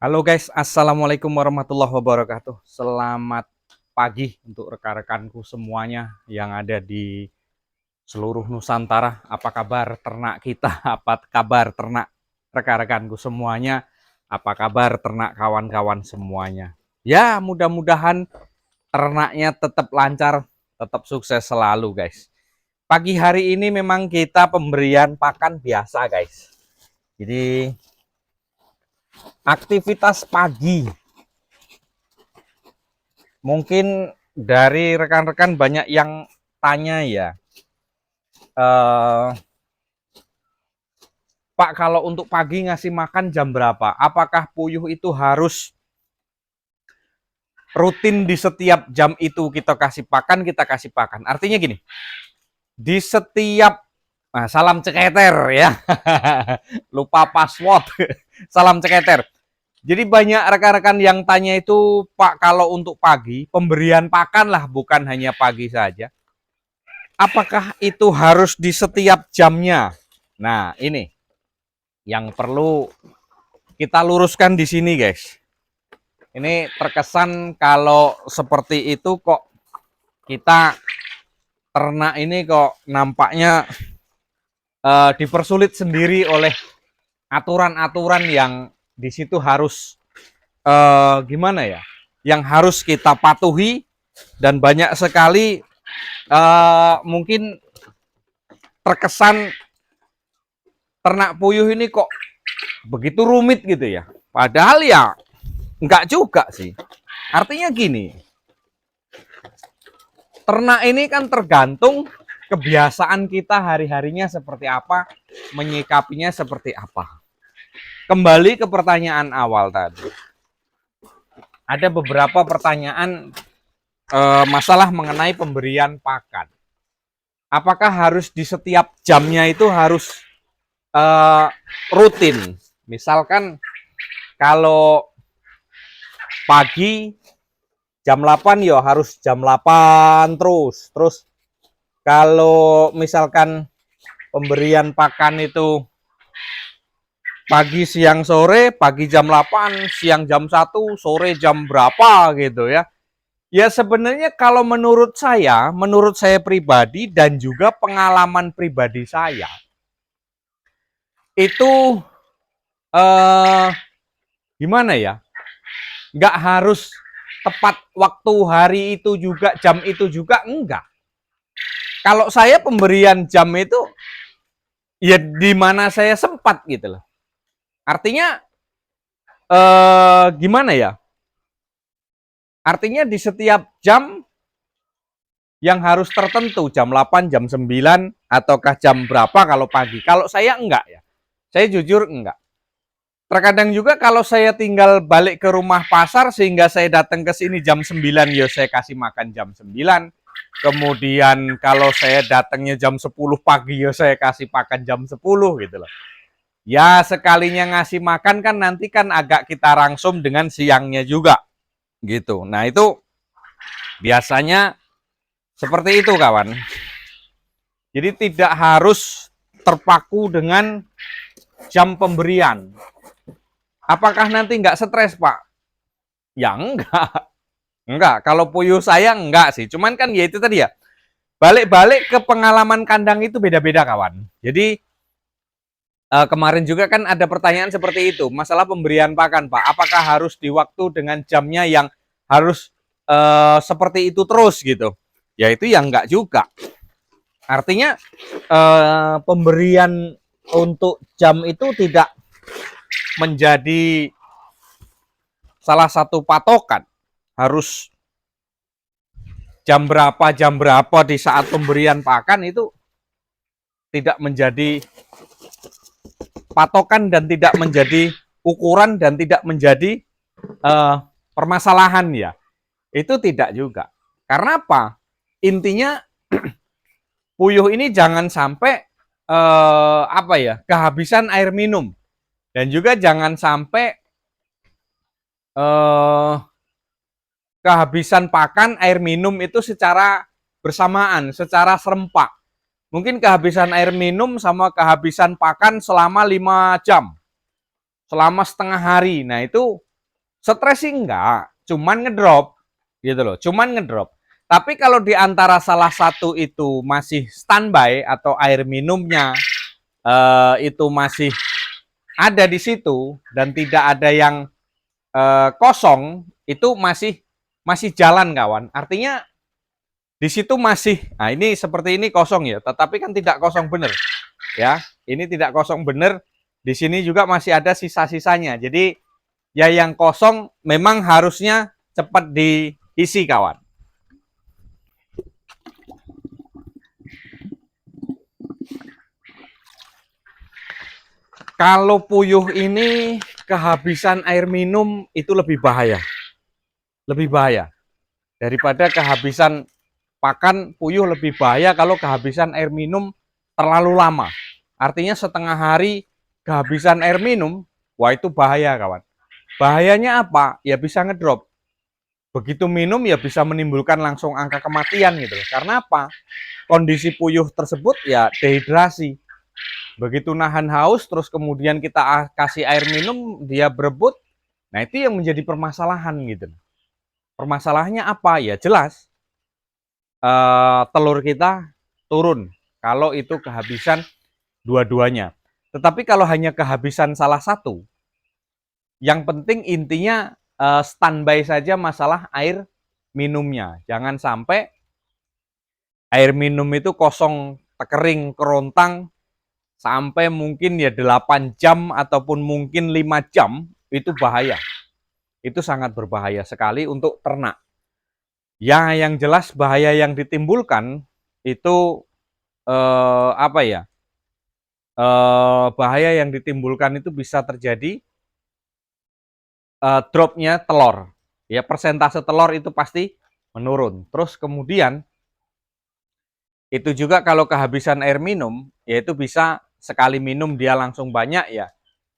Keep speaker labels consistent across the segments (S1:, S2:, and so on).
S1: Halo guys, assalamualaikum warahmatullahi wabarakatuh. Selamat pagi untuk rekan-rekanku semuanya yang ada di seluruh Nusantara. Apa kabar ternak kita? Apa kabar ternak rekan-rekanku semuanya? Apa kabar ternak kawan-kawan semuanya? Ya, mudah-mudahan ternaknya tetap lancar, tetap sukses selalu guys. Pagi hari ini memang kita pemberian pakan biasa guys. Jadi aktivitas pagi mungkin dari rekan-rekan banyak yang tanya ya, Pak, kalau untuk pagi ngasih makan jam berapa? Apakah puyuh itu harus rutin di setiap jam itu kita kasih pakan, kita kasih pakan? Artinya gini, di setiap salam ceketer ya, lupa password, salam ceketer. Jadi banyak rekan-rekan yang tanya itu, Pak, kalau untuk pagi, pemberian pakan lah, bukan hanya pagi saja. Apakah itu harus di setiap jamnya? Nah, ini yang perlu kita luruskan di sini, guys. Ini terkesan kalau seperti itu kok kita ternak ini kok nampaknya dipersulit sendiri oleh aturan-aturan yang di situ harus gimana ya? Yang harus kita patuhi dan banyak sekali mungkin terkesan ternak puyuh ini kok begitu rumit gitu ya. Padahal ya enggak juga sih. Artinya gini, ternak ini kan tergantung kebiasaan kita hari-harinya seperti apa, menyikapinya seperti apa. Kembali ke pertanyaan awal tadi. Ada beberapa pertanyaan masalah mengenai pemberian pakan. Apakah harus di setiap jamnya itu harus rutin? Misalkan kalau pagi jam 8 ya harus jam 8 terus kalau misalkan pemberian pakan itu pagi siang sore, pagi jam 8, siang jam 1, sore jam berapa gitu ya. Ya sebenarnya kalau menurut saya pribadi dan juga pengalaman pribadi saya itu gimana ya, nggak harus tepat waktu hari itu juga, jam itu juga, enggak. Kalau saya pemberian jam itu ya di mana saya sempat gitu loh. Artinya gimana ya? Artinya di setiap jam yang harus tertentu, jam 8, jam 9, ataukah jam berapa kalau pagi. Kalau saya enggak ya. Saya jujur enggak. Terkadang juga kalau saya tinggal balik ke rumah pasar sehingga saya datang ke sini jam 9, ya saya kasih makan jam 9. Kemudian kalau saya datangnya jam 10 pagi, ya saya kasih makan jam 10 gitu loh. Ya sekalinya ngasih makan kan nanti kan agak kita rangsum dengan siangnya juga gitu. Nah itu biasanya seperti itu kawan. Jadi tidak harus terpaku dengan jam pemberian. Apakah nanti nggak stres, Pak? Ya enggak. Enggak. Kalau puyuh saya enggak sih. Cuman kan ya itu tadi ya. Balik-balik ke pengalaman kandang itu beda-beda kawan. Jadi kemarin juga kan ada pertanyaan seperti itu. Masalah pemberian pakan, Pak. Apakah harus di waktu dengan jamnya yang harus seperti itu terus gitu? Ya itu yang enggak juga. Artinya pemberian untuk jam itu tidak menjadi salah satu patokan. Harus jam berapa di saat pemberian pakan itu tidak menjadi patokan dan tidak menjadi ukuran dan tidak menjadi permasalahan ya. Itu tidak juga. Karena apa? Intinya puyuh ini jangan sampai apa ya, kehabisan air minum dan juga jangan sampai kehabisan pakan, air minum itu secara bersamaan, secara serempak. Mungkin kehabisan air minum sama kehabisan pakan selama 5 jam, selama setengah hari. Nah itu Stres sih enggak, cuman ngedrop gitu loh, cuman ngedrop. Tapi kalau di antara salah satu itu masih standby atau air minumnya itu masih ada di situ dan tidak ada yang kosong, itu masih jalan kawan. Artinya di situ masih, nah ini seperti ini kosong ya, tetapi kan tidak kosong bener ya. Ini tidak kosong bener. Di sini juga masih ada sisa-sisanya. Jadi ya yang kosong memang harusnya cepat diisi kawan. Kalau puyuh ini kehabisan air minum itu lebih bahaya. Lebih bahaya. Daripada kehabisan pakan, puyuh lebih bahaya kalau kehabisan air minum terlalu lama. Artinya setengah hari kehabisan air minum, wah itu bahaya kawan. Bahayanya apa? Ya bisa ngedrop. Begitu minum ya bisa menimbulkan langsung angka kematian gitu. Karena apa? Kondisi puyuh tersebut ya dehidrasi. Begitu nahan haus terus kemudian kita kasih air minum, dia berebut. Nah, itu yang menjadi permasalahan gitu. Permasalahannya apa? Ya jelas telur kita turun kalau itu kehabisan dua-duanya. Tetapi kalau hanya kehabisan salah satu, yang penting intinya standby saja masalah air minumnya. Jangan sampai air minum itu kosong, kering, kerontang sampai mungkin ya 8 jam ataupun mungkin 5 jam, itu bahaya. Itu sangat berbahaya sekali untuk ternak. Ya, yang jelas bahaya yang ditimbulkan itu apa ya? Bahaya yang ditimbulkan itu bisa terjadi dropnya telur. Ya, persentase telur itu pasti menurun. Terus kemudian itu juga kalau kehabisan air minum, yaitu bisa sekali minum dia langsung banyak ya.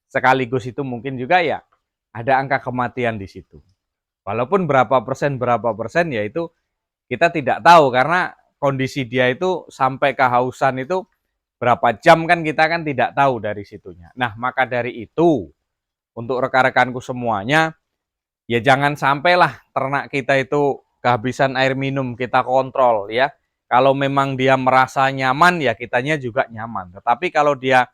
S1: Sekaligus itu mungkin juga ya ada angka kematian di situ. Walaupun berapa persen ya itu kita tidak tahu karena kondisi dia itu sampai kehausan itu berapa jam kan kita kan tidak tahu dari situnya. Nah, maka dari itu untuk rekan-rekanku semuanya, ya jangan sampailah ternak kita itu kehabisan air minum, kita kontrol ya. Kalau memang dia merasa nyaman ya kitanya juga nyaman. Tetapi kalau dia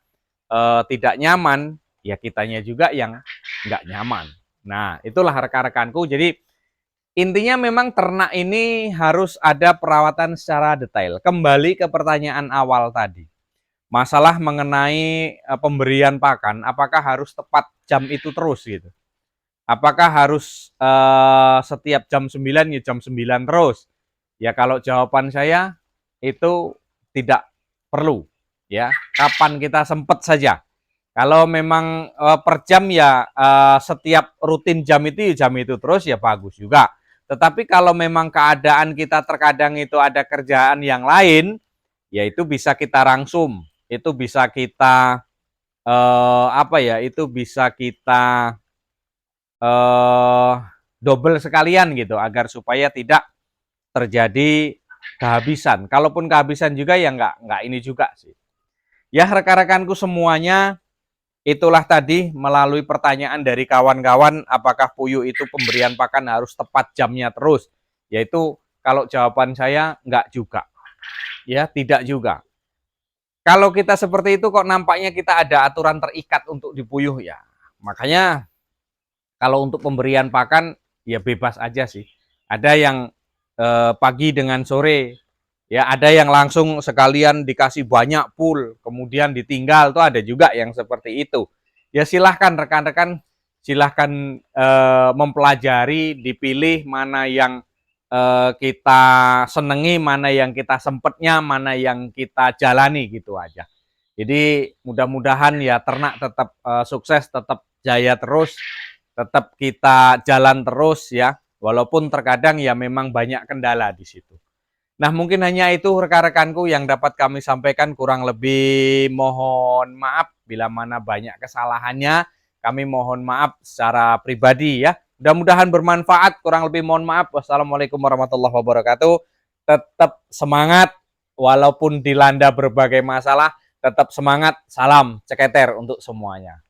S1: tidak nyaman, ya kitanya juga yang nggak nyaman. Nah, itulah rekan-rekanku. Jadi intinya memang ternak ini harus ada perawatan secara detail. Kembali ke pertanyaan awal tadi. Masalah mengenai pemberian pakan, apakah harus tepat jam itu terus gitu? Apakah harus setiap jam 9 ya jam 9 terus? Ya kalau jawaban saya itu tidak perlu ya. Kapan kita sempat saja. Kalau memang per jam ya setiap rutin jam itu terus ya bagus juga. Tetapi kalau memang keadaan kita terkadang itu ada kerjaan yang lain, ya itu bisa kita rangsum, itu bisa kita apa ya? Itu bisa kita double sekalian gitu agar supaya tidak terjadi kehabisan. Kalaupun kehabisan juga ya nggak ini juga sih. Ya rekan-rekanku semuanya, itulah tadi melalui pertanyaan dari kawan-kawan apakah puyuh itu pemberian pakan harus tepat jamnya terus. Yaitu kalau jawaban saya enggak juga. Ya, tidak juga. Kalau kita seperti itu kok nampaknya kita ada aturan terikat untuk di puyuh ya. Makanya kalau untuk pemberian pakan ya bebas aja sih. Ada yang pagi dengan sore. Ya, ada yang langsung sekalian dikasih banyak full, kemudian ditinggal tuh ada juga yang seperti itu. Ya silahkan rekan-rekan, silahkan mempelajari, dipilih mana yang kita senengi, mana yang kita sempetnya, mana yang kita jalani gitu aja. Jadi mudah-mudahan ya ternak tetap sukses, tetap jaya terus, tetap kita jalan terus ya, walaupun terkadang ya memang banyak kendala di situ. Nah, mungkin hanya itu rekan-rekanku yang dapat kami sampaikan. Kurang lebih mohon maaf bila mana banyak kesalahannya. Kami mohon maaf secara pribadi ya. Mudah-mudahan bermanfaat. Kurang lebih mohon maaf. Wassalamualaikum warahmatullahi wabarakatuh. Tetap semangat walaupun dilanda berbagai masalah. Tetap semangat. Salam ceketer untuk semuanya.